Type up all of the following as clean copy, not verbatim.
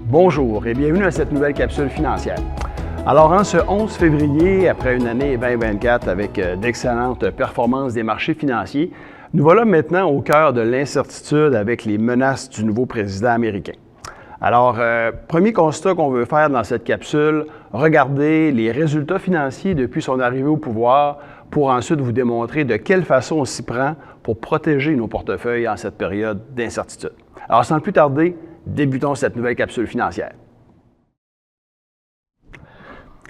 Bonjour et bienvenue à cette nouvelle capsule financière. Alors, en ce 11 février, après une année 2024 avec d'excellentes performances des marchés financiers, nous voilà maintenant au cœur de l'incertitude avec les menaces du nouveau président américain. Alors, premier constat qu'on veut faire dans cette capsule, regardez les résultats financiers depuis son arrivée au pouvoir pour ensuite vous démontrer de quelle façon on s'y prend pour protéger nos portefeuilles en cette période d'incertitude. Alors, sans plus tarder, débutons cette nouvelle capsule financière.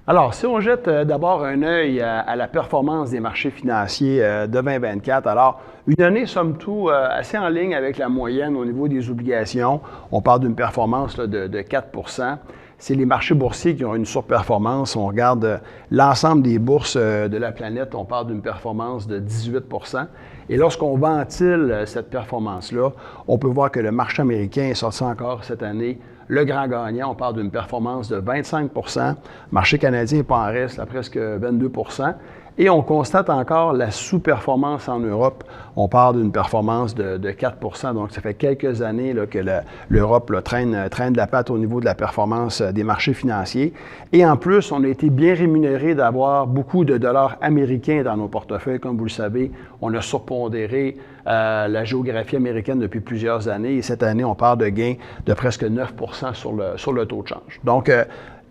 Alors, si on jette d'abord un œil à la performance des marchés financiers de 2024, alors une année, somme toute, assez en ligne avec la moyenne au niveau des obligations. On parle d'une performance de 4 %. C'est les marchés boursiers qui ont une surperformance. On regarde l'ensemble des bourses de la planète, on parle d'une performance de 18 %. Et lorsqu'on ventile cette performance-là, on peut voir que le marché américain est sorti encore cette année le grand gagnant. On parle d'une performance de 25 %. Le marché canadien n'est pas en reste à presque 22 %. Et on constate encore la sous-performance en Europe. On parle d'une performance de 4 %. Donc, ça fait quelques années là, que l'Europe traîne de la patte au niveau de la performance des marchés financiers. Et en plus, on a été bien rémunéré d'avoir beaucoup de dollars américains dans nos portefeuilles. Comme vous le savez, on a surpondéré la géographie américaine depuis plusieurs années. Et cette année, on parle de gains de presque 9 % sur le taux de change. Donc,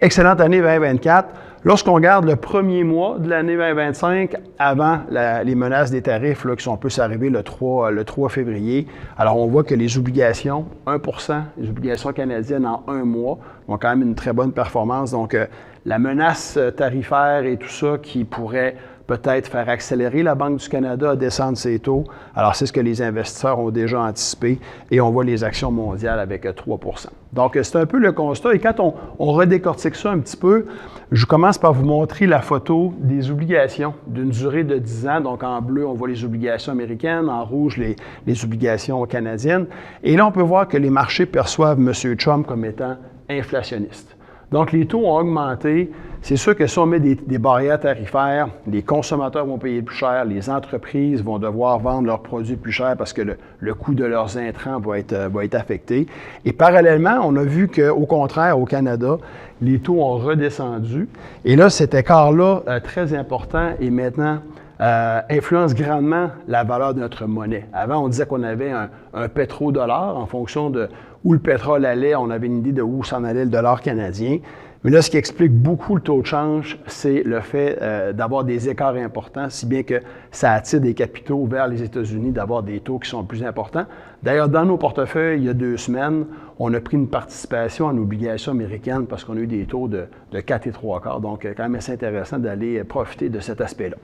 excellente année 2024. Lorsqu'on regarde le premier mois de l'année 2025, avant les menaces des tarifs là, qui sont plus arrivées le 3 février, alors on voit que les obligations, 1 %, les obligations canadiennes en un mois, ont quand même une très bonne performance. Donc, la menace tarifaire et tout ça qui pourrait peut-être faire accélérer la Banque du Canada à descendre ses taux. Alors, c'est ce que les investisseurs ont déjà anticipé et on voit les actions mondiales avec 3 %. Donc, c'est un peu le constat. Et quand on redécortique ça un petit peu, je commence par vous montrer la photo des obligations d'une durée de 10 ans. Donc, en bleu, on voit les obligations américaines, en rouge, les obligations canadiennes. Et là, on peut voir que les marchés perçoivent M. Trump comme étant inflationniste. Donc, les taux ont augmenté. C'est sûr que si on met des barrières tarifaires, les consommateurs vont payer plus cher, les entreprises vont devoir vendre leurs produits plus cher parce que le coût de leurs intrants va être affecté. Et parallèlement, on a vu qu'au contraire, au Canada, les taux ont redescendu. Et là, cet écart-là, très important, et maintenant influence grandement la valeur de notre monnaie. Avant, on disait qu'on avait un pétrodollar en fonction de où le pétrole allait, on avait une idée de où s'en allait le dollar canadien. Mais là, ce qui explique beaucoup le taux de change, c'est le fait d'avoir des écarts importants, si bien que ça attire des capitaux vers les États-Unis, d'avoir des taux qui sont plus importants. D'ailleurs, dans nos portefeuilles, il y a 2 semaines, on a pris une participation en obligations américaines parce qu'on a eu des taux de 4 et 3/4. Donc, quand même assez intéressant d'aller profiter de cet aspect-là.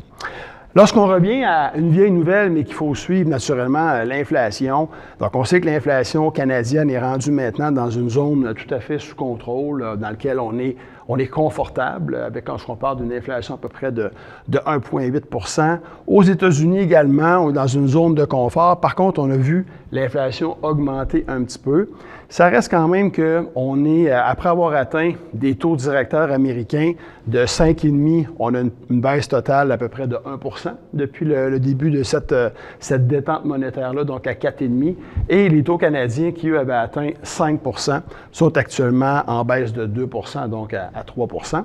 Lorsqu'on revient à une vieille nouvelle, mais qu'il faut suivre naturellement, l'inflation. Donc, on sait que l'inflation canadienne est rendue maintenant dans une zone tout à fait sous contrôle, dans laquelle on est confortable, avec quand on parle d'une inflation à peu près de 1,8 %. Aux États-Unis également, on est dans une zone de confort. Par contre, on a vu l'inflation augmenter un petit peu. Ça reste quand même qu'on est, après avoir atteint des taux directeurs américains de 5,5, on a une baisse totale à peu près de 1 % depuis le début de cette détente monétaire-là, donc à 4,5. Et les taux canadiens qui, eux, avaient atteint 5 % sont actuellement en baisse de 2 %, donc à 3 %.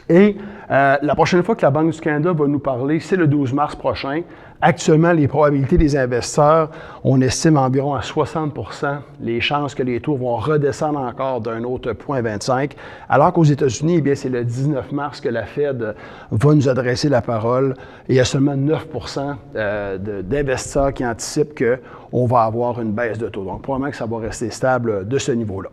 Et la prochaine fois que la Banque du Canada va nous parler, c'est le 12 mars prochain. Actuellement, les probabilités des investisseurs, on estime environ à 60 % les chances que les taux vont redescendre encore d'un autre 0,25 %, alors qu'aux États-Unis, eh bien, c'est le 19 mars que la Fed va nous adresser la parole et il y a seulement 9 % d'investisseurs qui anticipent qu'on va avoir une baisse de taux. Donc, probablement que ça va rester stable de ce niveau-là.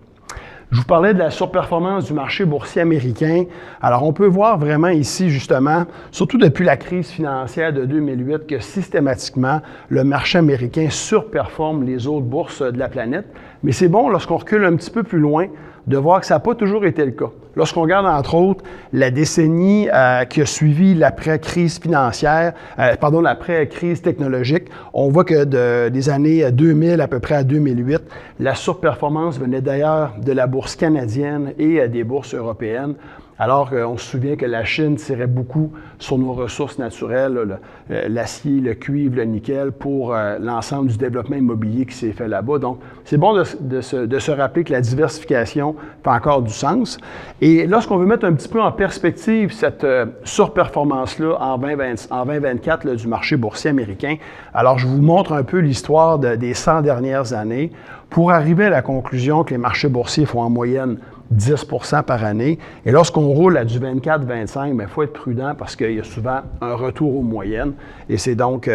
Je vous parlais de la surperformance du marché boursier américain. Alors, on peut voir vraiment ici, justement, surtout depuis la crise financière de 2008, que systématiquement, le marché américain surperforme les autres bourses de la planète. Mais c'est bon, lorsqu'on recule un petit peu plus loin, de voir que ça n'a pas toujours été le cas. Lorsqu'on regarde, entre autres, la décennie qui a suivi l'après-crise financière, l'après-crise technologique, on voit que des années 2000 à peu près à 2008, la surperformance venait d'ailleurs de la bourse canadienne et des bourses européennes. alors qu'on se souvient que la Chine tirait beaucoup sur nos ressources naturelles, l'acier, le cuivre, le nickel, pour l'ensemble du développement immobilier qui s'est fait là-bas. Donc, c'est bon de se rappeler que la diversification fait encore du sens. Et lorsqu'on veut mettre un petit peu en perspective cette surperformance-là en 2024 là, du marché boursier américain, alors je vous montre un peu l'histoire des 100 dernières années pour arriver à la conclusion que les marchés boursiers font en moyenne 10 % par année. Et lorsqu'on roule à du 24-25, il faut être prudent parce qu'il y a souvent un retour aux moyennes. Et c'est donc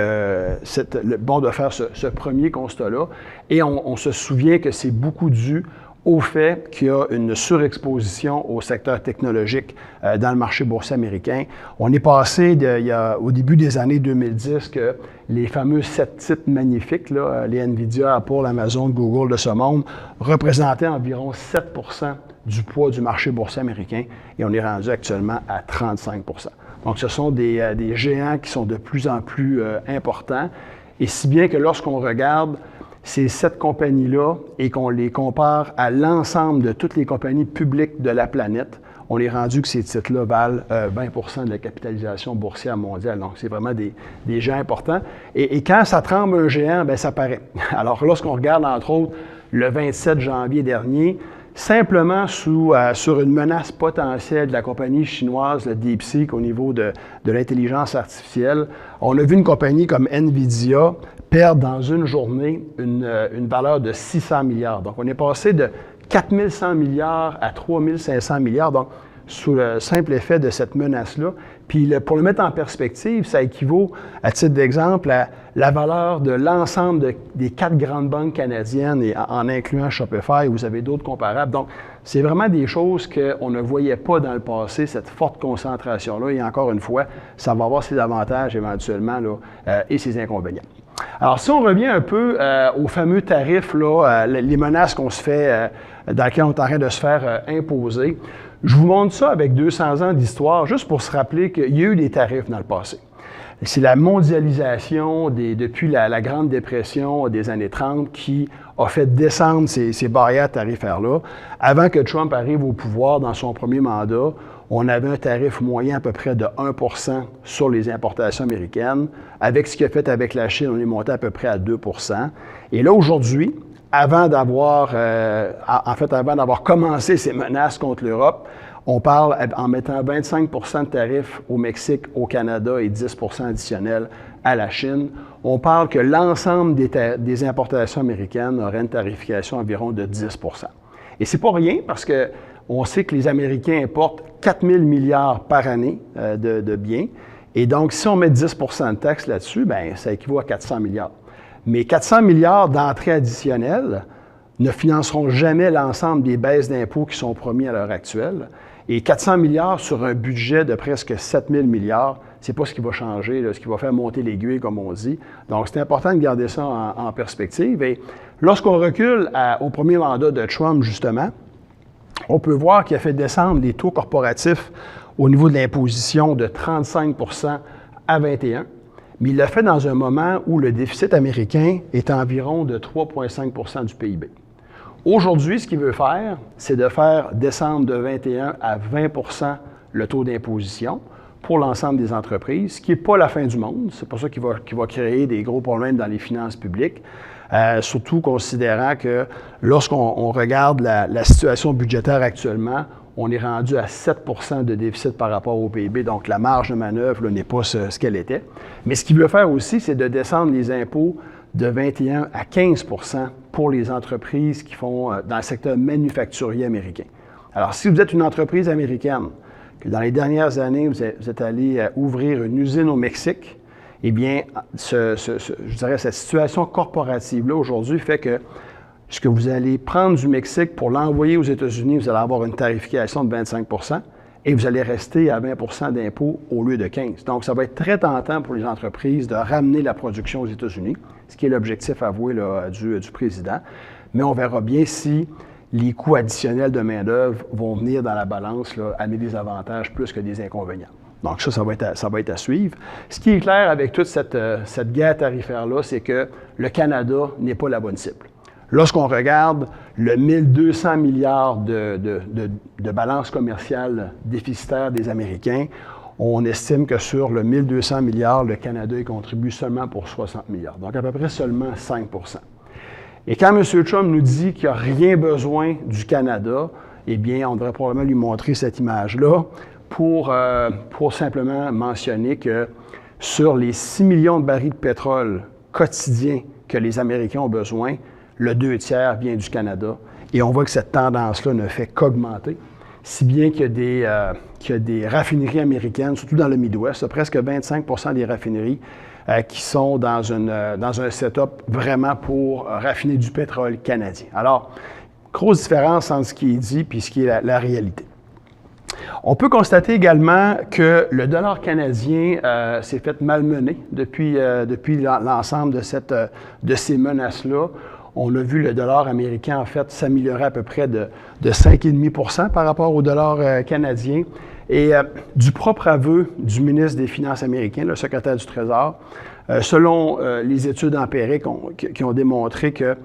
bon de faire ce premier constat-là. Et on se souvient que c'est beaucoup dû au fait qu'il y a une surexposition au secteur technologique dans le marché boursier américain. On est passé, au début des années 2010, que les fameux 7 titres magnifiques, là, les NVIDIA, Apple, Amazon, Google de ce monde, représentaient environ 7 % du poids du marché boursier américain et on est rendu actuellement à 35 %. Donc, ce sont des géants qui sont de plus en plus importants et si bien que lorsqu'on regarde ces 7 compagnies-là et qu'on les compare à l'ensemble de toutes les compagnies publiques de la planète, on est rendu que ces titres-là valent 20 % de la capitalisation boursière mondiale. Donc, c'est vraiment des géants importants. Et quand ça tremble un géant, bien, ça paraît. Alors, lorsqu'on regarde, entre autres, le 27 janvier dernier, simplement sur une menace potentielle de la compagnie chinoise, le DeepSeek, au niveau de l'intelligence artificielle, on a vu une compagnie comme NVIDIA perdre dans une journée une valeur de 600 milliards. Donc, on est passé de 4 100 milliards à 3 500 milliards, donc sous le simple effet de cette menace-là. Puis, pour le mettre en perspective, ça équivaut, à titre d'exemple, à la valeur de l'ensemble des 4 grandes banques canadiennes, et en incluant Shopify, vous avez d'autres comparables. Donc, c'est vraiment des choses qu'on ne voyait pas dans le passé, cette forte concentration-là. Et encore une fois, ça va avoir ses avantages éventuellement là, et ses inconvénients. Alors, si on revient un peu aux fameux tarifs, là, les menaces qu'on se fait, dans lesquelles on est en train de se faire imposer, je vous montre ça avec 200 ans d'histoire, juste pour se rappeler qu'il y a eu des tarifs dans le passé. C'est la mondialisation depuis la Grande Dépression des années 30 qui a fait descendre ces barrières tarifaires-là. Avant que Trump arrive au pouvoir dans son premier mandat, on avait un tarif moyen à peu près de 1 % sur les importations américaines. Avec ce qu'il a fait avec la Chine, on est monté à peu près à 2 %. Et là, aujourd'hui, avant d'avoir commencé ces menaces contre l'Europe, on parle en mettant 25 % de tarifs au Mexique, au Canada et 10 % additionnels à la Chine. On parle que l'ensemble des importations américaines auraient une tarification environ de 10 %. Et c'est pas rien parce que on sait que les Américains importent 4 000 milliards par année de biens. Et donc, si on met 10 % de taxes là-dessus, bien, ça équivaut à 400 milliards. Mais 400 milliards d'entrées additionnelles ne financeront jamais l'ensemble des baisses d'impôts qui sont promis à l'heure actuelle. Et 400 milliards sur un budget de presque 7 000 milliards, ce n'est pas ce qui va changer, là, ce qui va faire monter l'aiguille, comme on dit. Donc, c'est important de garder ça en perspective. Et lorsqu'on recule au premier mandat de Trump, justement, on peut voir qu'il a fait descendre les taux corporatifs au niveau de l'imposition de 35 % à 21 %. Mais il l'a fait dans un moment où le déficit américain est environ de 3,5 % du PIB. Aujourd'hui, ce qu'il veut faire, c'est de faire descendre de 21 à 20 % le taux d'imposition pour l'ensemble des entreprises, ce qui n'est pas la fin du monde. C'est pour ça qu'il va créer des gros problèmes dans les finances publiques, surtout considérant que lorsqu'on regarde la situation budgétaire actuellement, on est rendu à 7 % de déficit par rapport au PIB, donc la marge de manœuvre n'est pas ce qu'elle était. Mais ce qu'il veut faire aussi, c'est de descendre les impôts de 21 à 15 % pour les entreprises qui font dans le secteur manufacturier américain. Alors, si vous êtes une entreprise américaine, que dans les dernières années, vous êtes allé ouvrir une usine au Mexique, eh bien, je dirais, cette situation corporative-là aujourd'hui fait que ce que vous allez prendre du Mexique pour l'envoyer aux États-Unis, vous allez avoir une tarification de 25 % et vous allez rester à 20 % d'impôts au lieu de 15 %. Donc, ça va être très tentant pour les entreprises de ramener la production aux États-Unis, ce qui est l'objectif avoué là, du président. Mais on verra bien si les coûts additionnels de main-d'œuvre vont venir dans la balance, là, amener des avantages plus que des inconvénients. Donc, ça va être à suivre. Ce qui est clair avec toute cette guerre tarifaire-là, c'est que le Canada n'est pas la bonne cible. Lorsqu'on regarde le 1200 milliards de balance commerciale déficitaire des Américains, on estime que sur le 1200 milliards, le Canada y contribue seulement pour 60 milliards, donc à peu près seulement 5 %. Et quand M. Trump nous dit qu'il n'y a rien besoin du Canada, eh bien, on devrait probablement lui montrer cette image-là pour simplement mentionner que sur les 6 millions de barils de pétrole quotidiens que les Américains ont besoin, le 2/3 vient du Canada. Et on voit que cette tendance-là ne fait qu'augmenter, si bien qu'il y a des raffineries américaines, surtout dans le Midwest, presque 25 % des raffineries qui sont dans un setup vraiment pour raffiner du pétrole canadien. Alors, grosse différence entre ce qui est dit et ce qui est la réalité. On peut constater également que le dollar canadien s'est fait malmener depuis l'ensemble de ces menaces-là. On a vu le dollar américain, en fait, s'améliorer à peu près de 5,5 % par rapport au dollar canadien. Et du propre aveu du ministre des Finances américain, le secrétaire du Trésor, selon les études empiriques qui ont démontré que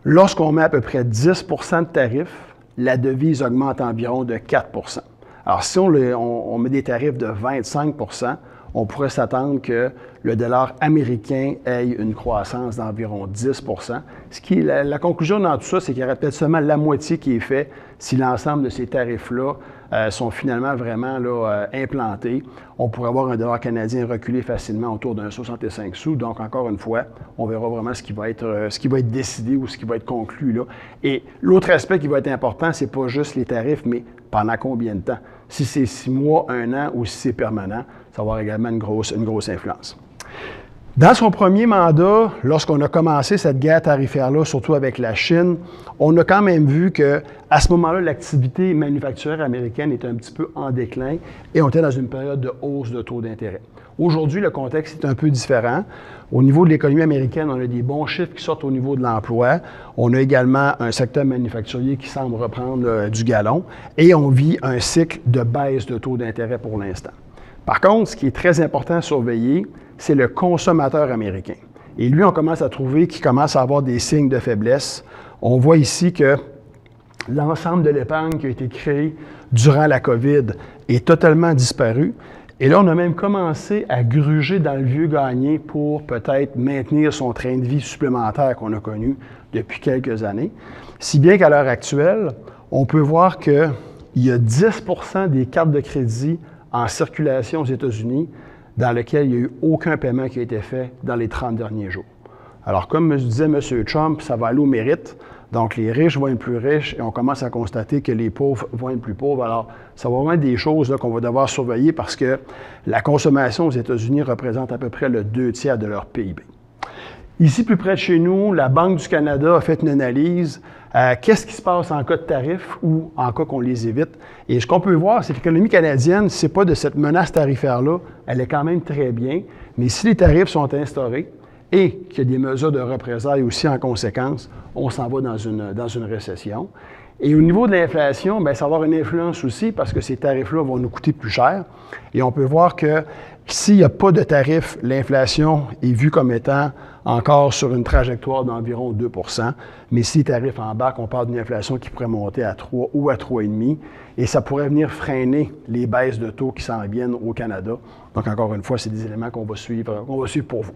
lorsqu'on met à peu près 10 % de tarifs, la devise augmente environ de 4 %. Alors, si on met des tarifs de 25 %, on pourrait s'attendre que le dollar américain ait une croissance d'environ 10 %. La conclusion dans tout ça, c'est qu'il y aurait peut-être seulement la moitié qui est fait si l'ensemble de ces tarifs-là sont finalement vraiment implantés. On pourrait avoir un dollar canadien reculé facilement autour d'un 65 sous. Donc, encore une fois, on verra vraiment ce qui va être décidé ou ce qui va être conclu là. Et l'autre aspect qui va être important, c'est pas juste les tarifs, mais pendant combien de temps? Si c'est 6 mois, 1 an ou si c'est permanent, ça va avoir également une grosse influence. Dans son premier mandat, lorsqu'on a commencé cette guerre tarifaire-là, surtout avec la Chine, on a quand même vu qu'à ce moment-là, l'activité manufacturière américaine était un petit peu en déclin et on était dans une période de hausse de taux d'intérêt. Aujourd'hui, le contexte est un peu différent. Au niveau de l'économie américaine, on a des bons chiffres qui sortent au niveau de l'emploi. On a également un secteur manufacturier qui semble reprendre du galon et on vit un cycle de baisse de taux d'intérêt pour l'instant. Par contre, ce qui est très important à surveiller, c'est le consommateur américain. Et lui, on commence à trouver qu'il commence à avoir des signes de faiblesse. On voit ici que l'ensemble de l'épargne qui a été créée durant la COVID est totalement disparu. Et là, on a même commencé à gruger dans le vieux gagné pour peut-être maintenir son train de vie supplémentaire qu'on a connu depuis quelques années. Si bien qu'à l'heure actuelle, on peut voir qu'il y a 10 % des cartes de crédit en circulation aux États-Unis dans lesquelles il n'y a eu aucun paiement qui a été fait dans les 30 derniers jours. Alors, comme disait M. Trump, ça va aller au mérite. Donc, les riches vont être plus riches et on commence à constater que les pauvres vont être plus pauvres. Alors, ça va vraiment être des choses qu'on va devoir surveiller parce que la consommation aux États-Unis représente à peu près le 2/3 de leur PIB. Ici, plus près de chez nous, la Banque du Canada a fait une analyse. Qu'est-ce qui se passe en cas de tarifs ou en cas qu'on les évite? Et ce qu'on peut voir, c'est que l'économie canadienne, c'est pas de cette menace tarifaire-là, elle est quand même très bien. Mais si les tarifs sont instaurés et qu'il y a des mesures de représailles aussi en conséquence, on s'en va dans une récession. Et au niveau de l'inflation, bien, ça va avoir une influence aussi parce que ces tarifs-là vont nous coûter plus cher. Et on peut voir que s'il n'y a pas de tarifs, l'inflation est vue comme étant encore sur une trajectoire d'environ 2 %. Mais si les tarifs embarquent, on parle d'une inflation qui pourrait monter à 3 ou à 3,5 et ça pourrait venir freiner les baisses de taux qui s'en viennent au Canada. Donc, encore une fois, c'est des éléments qu'on va suivre pour vous.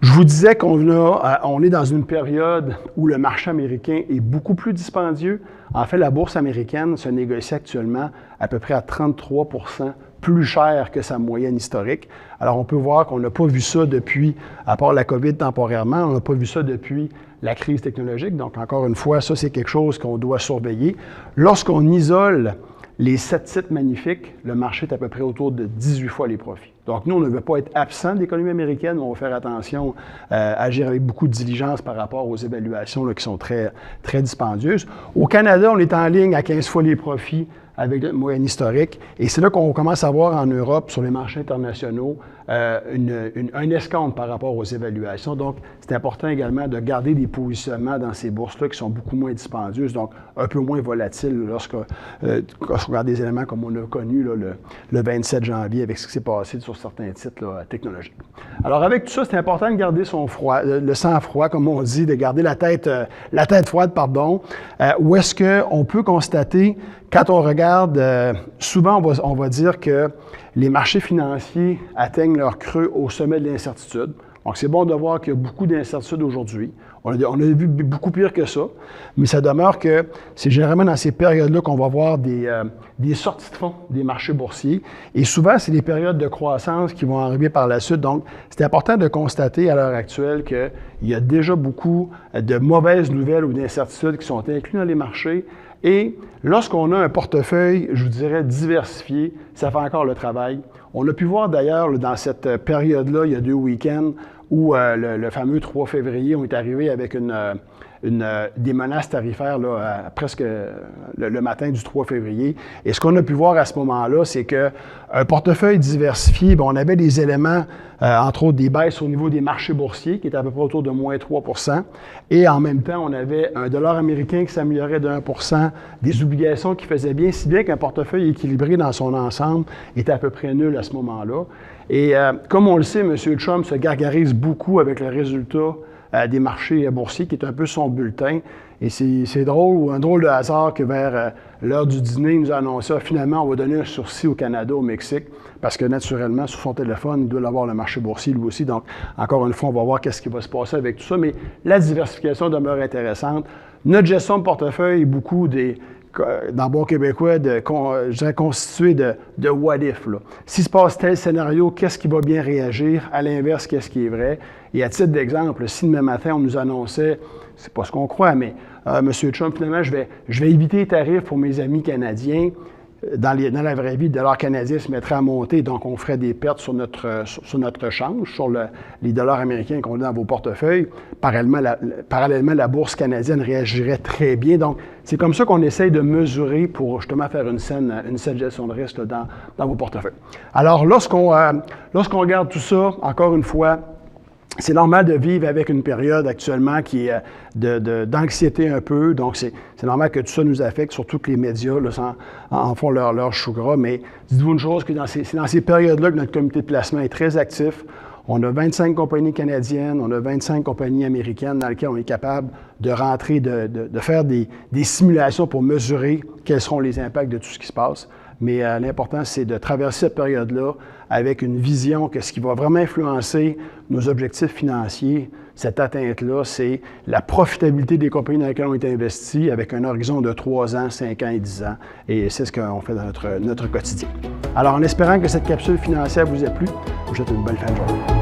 Je vous disais qu'on est dans une période où le marché américain est beaucoup plus dispendieux. En fait, la bourse américaine se négocie actuellement à peu près à 33 % plus cher que sa moyenne historique. Alors, on peut voir qu'on n'a pas vu ça depuis, à part la COVID temporairement, on n'a pas vu ça depuis la crise technologique. Donc, encore une fois, ça, c'est quelque chose qu'on doit surveiller. Lorsqu'on isole les 7 titres magnifiques, le marché est à peu près autour de 18 fois les profits. Donc, nous, on ne veut pas être absent de l'économie américaine, mais on va faire attention, agir avec beaucoup de diligence par rapport aux évaluations là, qui sont très, très dispendieuses. Au Canada, on est en ligne à 15 fois les profits avec notre moyenne historique. Et c'est là qu'on commence à voir en Europe, sur les marchés internationaux, un escompte par rapport aux évaluations. Donc, c'est important également de garder des positionnements dans ces bourses-là qui sont beaucoup moins dispendieuses, donc un peu moins volatiles lorsqu'on regarde des éléments comme on a connu là, le 27 janvier avec ce qui s'est passé sur certains titres là, technologiques. Alors, avec tout ça, c'est important de garder son froid, le sang-froid, comme on dit, de garder la tête froide, pardon. Où est-ce qu'on peut constater, quand on regarde, souvent on va dire que les marchés financiers atteignent leur creux au sommet de l'incertitude. Donc, c'est bon de voir qu'il y a beaucoup d'incertitudes aujourd'hui. On a vu beaucoup pire que ça, mais ça demeure que c'est généralement dans ces périodes-là qu'on va voir des sorties de fonds des marchés boursiers. Et souvent, c'est des périodes de croissance qui vont arriver par la suite. Donc, c'est important de constater à l'heure actuelle qu'il y a déjà beaucoup de mauvaises nouvelles ou d'incertitudes qui sont incluses dans les marchés. Et lorsqu'on a un portefeuille, je vous dirais, diversifié, ça fait encore le travail. On a pu voir d'ailleurs dans cette période-là, il y a 2 week-ends, où le fameux 3 février, on est arrivé avec des menaces tarifaires là, presque le matin du 3 février. Et ce qu'on a pu voir à ce moment-là, c'est qu'un portefeuille diversifié, bien, on avait des éléments, entre autres des baisses au niveau des marchés boursiers, qui étaient à peu près autour de moins 3 %. Et en même temps, on avait un dollar américain qui s'améliorait de 1 %, des obligations qui faisaient bien, si bien qu'un portefeuille équilibré dans son ensemble était à peu près nul à ce moment-là. Et comme on le sait, M. Trump se gargarise beaucoup avec le résultat des marchés boursiers, qui est un peu son bulletin. Et c'est drôle, ou un drôle de hasard que vers l'heure du dîner, il nous a annoncé finalement, on va donner un sursis au Canada, au Mexique, parce que naturellement, sur son téléphone, il doit avoir le marché boursier lui aussi. Donc, encore une fois, on va voir qu'est-ce qui va se passer avec tout ça. Mais la diversification demeure intéressante. Notre gestion de portefeuille est beaucoup dans bon québécois, je dirais constitué de what if. S'il se passe tel scénario, qu'est-ce qui va bien réagir? À l'inverse, qu'est-ce qui est vrai? Et à titre d'exemple, si demain matin, on nous annonçait, c'est pas ce qu'on croit, mais M. Trump, finalement, je vais éviter les tarifs pour mes amis canadiens. Dans la vraie vie, le dollar canadien se mettrait à monter, donc on ferait des pertes sur notre change, sur les dollars américains qu'on a dans vos portefeuilles. Parallèlement, la bourse canadienne réagirait très bien. Donc, c'est comme ça qu'on essaye de mesurer pour justement faire une saine gestion de risque là, dans vos portefeuilles. Alors, lorsqu'on regarde tout ça, encore une fois, c'est normal de vivre avec une période actuellement qui est d'anxiété un peu. Donc, c'est normal que tout ça nous affecte, surtout que les médias là, en font leur chou gras. Mais dites-vous une chose, que c'est dans ces périodes-là que notre comité de placement est très actif. On a 25 compagnies canadiennes, on a 25 compagnies américaines dans lesquelles on est capable de rentrer, de faire des simulations pour mesurer quels seront les impacts de tout ce qui se passe. Mais l'important, c'est de traverser cette période-là avec une vision que ce qui va vraiment influencer nos objectifs financiers, cette atteinte-là, c'est la profitabilité des compagnies dans lesquelles on est investi avec un horizon de 3 ans, 5 ans et 10 ans. Et c'est ce qu'on fait dans notre quotidien. Alors, en espérant que cette capsule financière vous ait plu, je vous souhaite une bonne fin de journée.